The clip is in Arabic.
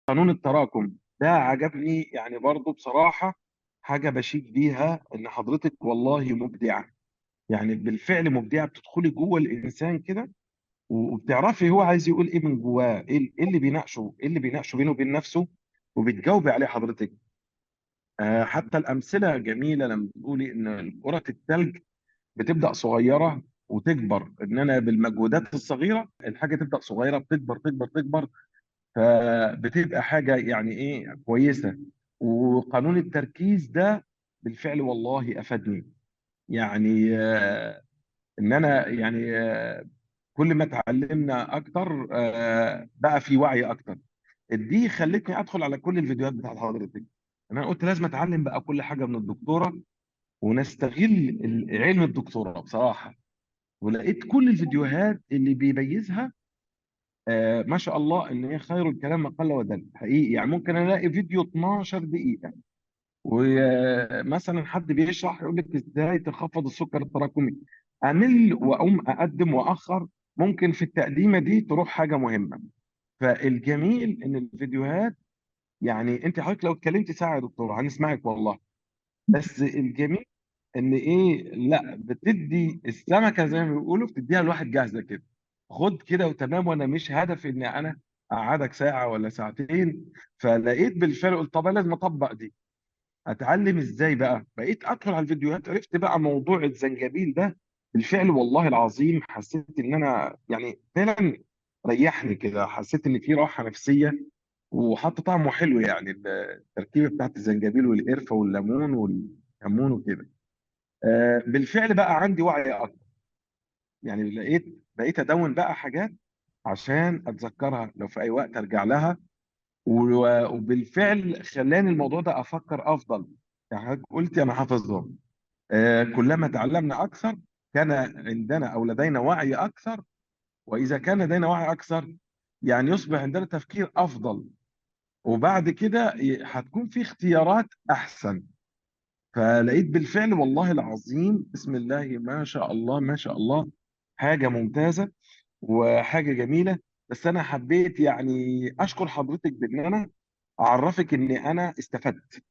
قانون التراكم ده عجبني يعني برضو بصراحة. حاجة بشيد بيها ان حضرتك والله مبدعة، يعني بالفعل مبدعة، بتدخلي جوه الانسان كده وبتعرفي هو عايز يقول ايه من جواه، إيه اللي بيناقشه، ايه اللي بيناقشه بينه وبين نفسه، وبتجاوبي عليه حضرتك. حتى الامثلة جميلة لما بتقولي ان كرة الثلج بتبدأ صغيرة وتكبر، ان انا بالمجهودات الصغيرة الحاجة تبدأ صغيرة بتكبر تكبر تكبر، فبتبقى حاجة يعني ايه كويسة. وقانون التركيز ده بالفعل والله افادني، يعني ان انا يعني كل ما اتعلمنا اكتر بقى في وعي اكتر. دي خلتني ادخل على كل الفيديوهات بتاعت حضرتك. انا قلت لازم اتعلم بقى كل حاجة من الدكتورة، ونستغل علم الدكتوراه بصراحة. ولقيت كل الفيديوهات اللي بيميزها ما شاء الله ان هي خير الكلام ما قل ودل حقيقي. يعني ممكن الاقي فيديو 12 دقيقة ومثلا حد بيشرح يقول لك ازاي تخفض السكر التراكمي، امل واقوم اقدم واخر، ممكن في التقديمة دي تروح حاجة مهمة. فالجميل ان الفيديوهات، يعني انت حضرتك لو اتكلمت ساعة يا دكتور هنسمعك والله. بس الجميل ان ايه، لا بتدي السمكه زي ما بيقولوا، بتديها لواحد جاهزه كده، خد كده وتمام. وانا مش هدفي ان انا اقعدك ساعه ولا ساعتين. فلقيت بالفعل قلت طب أنا لازم اطبق دي. اتعلم ازاي بقى؟ بقيت ادخل على الفيديوهات، عرفت بقى موضوع الزنجبيل ده. بالفعل والله العظيم حسيت ان انا يعني فعلا ريحني كده، حسيت ان في راحه نفسيه. وحتى طعمه حلو، يعني التركيبه بتاعت الزنجبيل والقرفه والليمون والكمون وكده. بالفعل بقى عندي وعي اكتر، يعني بقيت ادون بقى حاجات عشان اتذكرها لو في اي وقت ارجع لها. وبالفعل خلاني الموضوع ده افكر افضل. يعني حضرتك قلت انا حافظهم. كلما تعلمنا اكثر كان عندنا او لدينا وعي اكثر، واذا كان لدينا وعي اكثر يعني يصبح عندنا تفكير افضل، وبعد كده هتكون في اختيارات احسن. فلقيت بالفعل والله العظيم بسم الله ما شاء الله ما شاء الله، حاجة ممتازة وحاجة جميلة. بس أنا حبيت يعني أشكر حضرتك بإن أنا أعرفك إن أنا استفدت.